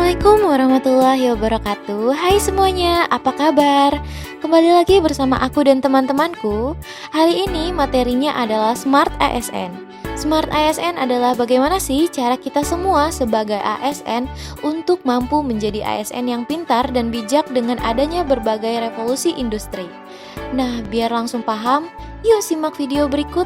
Assalamualaikum warahmatullahi wabarakatuh. Hai semuanya, apa kabar? Kembali lagi bersama aku dan teman-temanku. Hari ini materinya adalah Smart ASN. Smart ASN adalah bagaimana sih cara kita semua sebagai ASN untuk mampu menjadi ASN yang pintar dan bijak dengan adanya berbagai revolusi industri. Nah, biar langsung paham, yuk simak video berikut.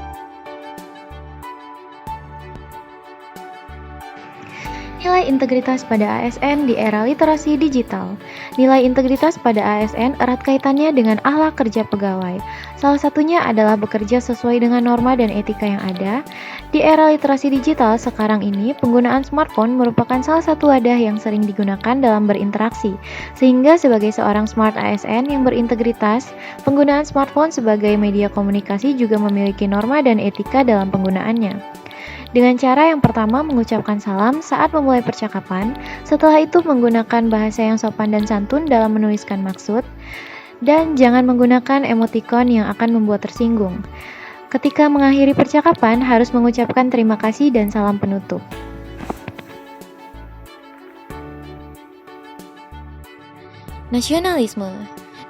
Nilai integritas pada ASN di era literasi digital. Nilai integritas pada ASN erat kaitannya dengan akhlak kerja pegawai. Salah satunya adalah bekerja sesuai dengan norma dan etika yang ada. Di era literasi digital sekarang ini, penggunaan smartphone merupakan salah satu wadah yang sering digunakan dalam berinteraksi. Sehingga sebagai seorang smart ASN yang berintegritas, penggunaan smartphone sebagai media komunikasi juga memiliki norma dan etika dalam penggunaannya. Dengan cara yang pertama mengucapkan salam saat memulai percakapan, setelah itu menggunakan bahasa yang sopan dan santun dalam menuliskan maksud, dan jangan menggunakan emotikon yang akan membuat tersinggung. Ketika mengakhiri percakapan, harus mengucapkan terima kasih dan salam penutup. Nasionalisme.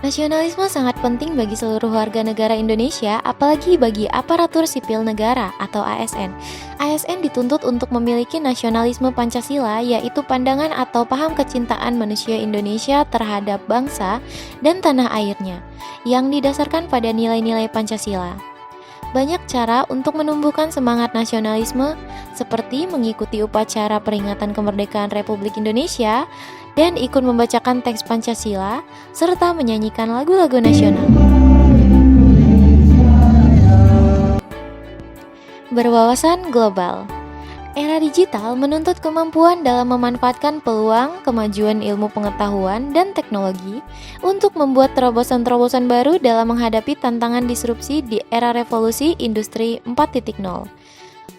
Nasionalisme sangat penting bagi seluruh warga negara Indonesia, apalagi bagi aparatur sipil negara atau ASN. ASN dituntut untuk memiliki nasionalisme Pancasila, yaitu pandangan atau paham kecintaan manusia Indonesia terhadap bangsa dan tanah airnya, yang didasarkan pada nilai-nilai Pancasila. Banyak cara untuk menumbuhkan semangat nasionalisme, seperti mengikuti upacara peringatan kemerdekaan Republik Indonesia, dan ikut membacakan teks Pancasila, serta menyanyikan lagu-lagu nasional. Berwawasan global. Era digital menuntut kemampuan dalam memanfaatkan peluang, kemajuan ilmu pengetahuan, dan teknologi untuk membuat terobosan-terobosan baru dalam menghadapi tantangan disrupsi di era revolusi industri 4.0.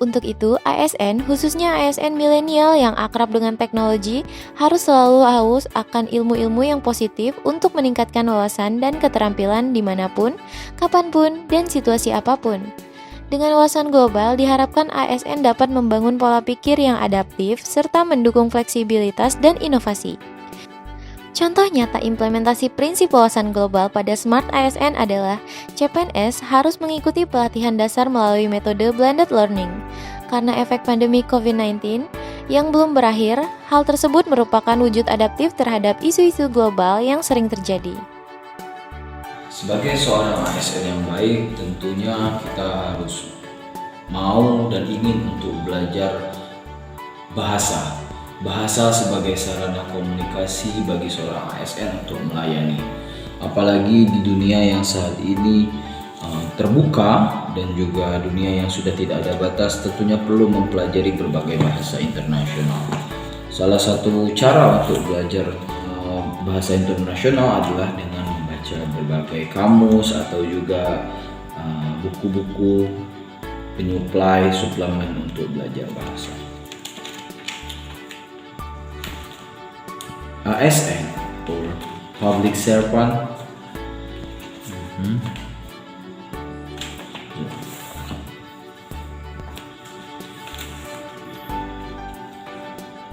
Untuk itu, ASN, khususnya ASN milenial yang akrab dengan teknologi, harus selalu haus akan ilmu-ilmu yang positif untuk meningkatkan wawasan dan keterampilan dimanapun, kapanpun, dan situasi apapun. Dengan wawasan global, diharapkan ASN dapat membangun pola pikir yang adaptif serta mendukung fleksibilitas dan inovasi. Contoh nyata implementasi prinsip wawasan global pada Smart ASN adalah CPNS harus mengikuti pelatihan dasar melalui metode blended learning. Karena efek pandemi COVID-19 yang belum berakhir, hal tersebut merupakan wujud adaptif terhadap isu-isu global yang sering terjadi. Sebagai seorang ASN yang baik, tentunya kita harus mau dan ingin untuk belajar bahasa sebagai sarana komunikasi bagi seorang ASN untuk melayani. Apalagi di dunia yang saat ini terbuka dan juga dunia yang sudah tidak ada batas, tentunya perlu mempelajari berbagai bahasa internasional. Salah satu cara untuk belajar bahasa internasional adalah dengan membaca berbagai kamus atau juga buku-buku penyuplai suplemen untuk belajar bahasa. ASN or public servant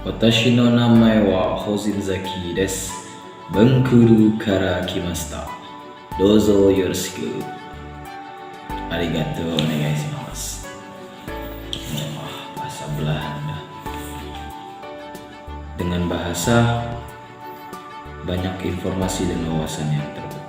Watashi no namae wa Hozizaki desu. Bengkulu kara kimashita. Dozo yoroshiku. Arigatou onegaishimasu. Bahasa Belanda. Dengan bahasa banyak informasi dan wawasan yang terbuka.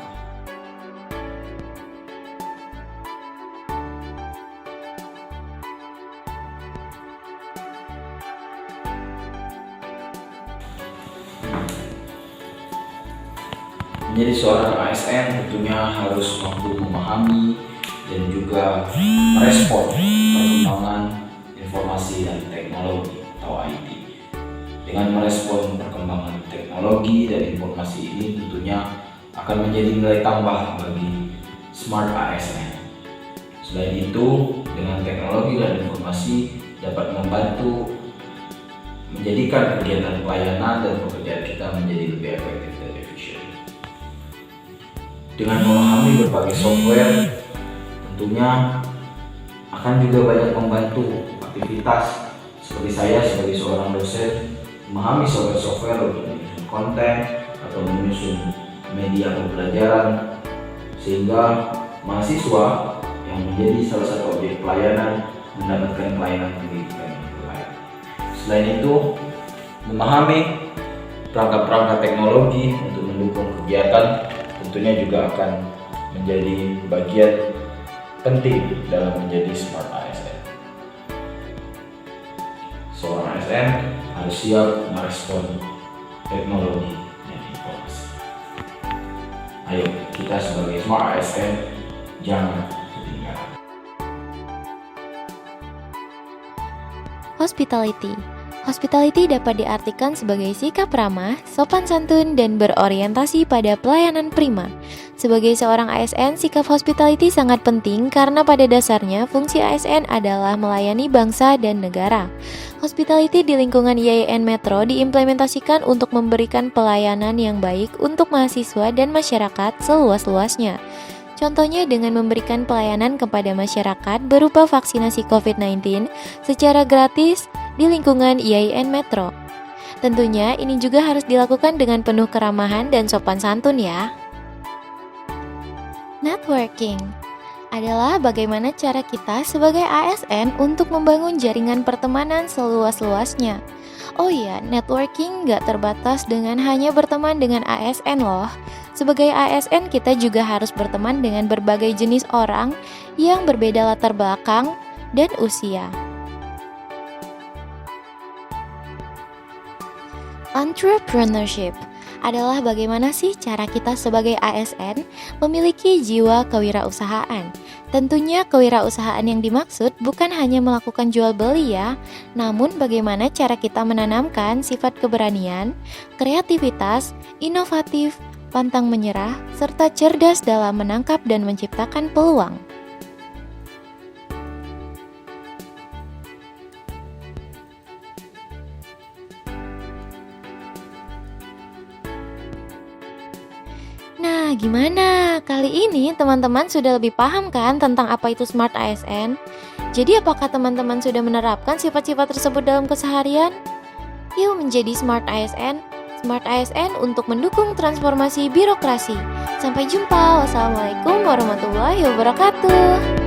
Menjadi seorang ASN tentunya harus mampu memahami dan juga merespon perkembangan informasi dan teknologi atau IT. Dengan merespon perkembangan teknologi dan informasi ini tentunya akan menjadi nilai tambah bagi Smart ASN. Selain itu, dengan teknologi dan informasi dapat membantu menjadikan kegiatan pelayanan dan pekerjaan kita menjadi lebih efektif dan efisien. Dengan memahami berbagai software, tentunya akan juga banyak membantu aktivitas seperti saya sebagai seorang dosen memahami software untuk menyusun konten atau menyusun media pembelajaran, sehingga mahasiswa yang menjadi salah satu objek pelayanan mendapatkan pelayanan pendidikan yang terbaik. Selain itu, memahami perangkat-perangkat teknologi untuk mendukung kegiatan tentunya juga akan menjadi bagian penting dalam menjadi smart ASN. Seorang ASN harus siap merespon teknologi dan informasi. Ayo, kita sebagai smart ASN jangan ketinggalan. Hospitality. Hospitality dapat diartikan sebagai sikap ramah, sopan santun, dan berorientasi pada pelayanan prima. Sebagai seorang ASN, sikap hospitality sangat penting karena pada dasarnya fungsi ASN adalah melayani bangsa dan negara. Hospitality di lingkungan IAIN Metro diimplementasikan untuk memberikan pelayanan yang baik untuk mahasiswa dan masyarakat seluas-luasnya. Contohnya dengan memberikan pelayanan kepada masyarakat berupa vaksinasi COVID-19 secara gratis di lingkungan IAIN Metro. Tentunya ini juga harus dilakukan dengan penuh keramahan dan sopan santun ya. Networking adalah bagaimana cara kita sebagai ASN untuk membangun jaringan pertemanan seluas-luasnya. Oh iya, networking gak terbatas dengan hanya berteman dengan ASN loh. Sebagai ASN kita juga harus berteman dengan berbagai jenis orang yang berbeda latar belakang dan usia. Entrepreneurship adalah bagaimana sih cara kita sebagai ASN memiliki jiwa kewirausahaan. Tentunya kewirausahaan yang dimaksud bukan hanya melakukan jual beli ya, namun bagaimana cara kita menanamkan sifat keberanian, kreativitas, inovatif, pantang menyerah, serta cerdas dalam menangkap dan menciptakan peluang. Nah, gimana? Kali ini teman-teman sudah lebih paham kan tentang apa itu Smart ASN? Jadi apakah teman-teman sudah menerapkan sifat-sifat tersebut dalam keseharian? Yuk menjadi Smart ASN. Smart ASN untuk mendukung transformasi birokrasi. Sampai jumpa. Wassalamualaikum warahmatullahi wabarakatuh.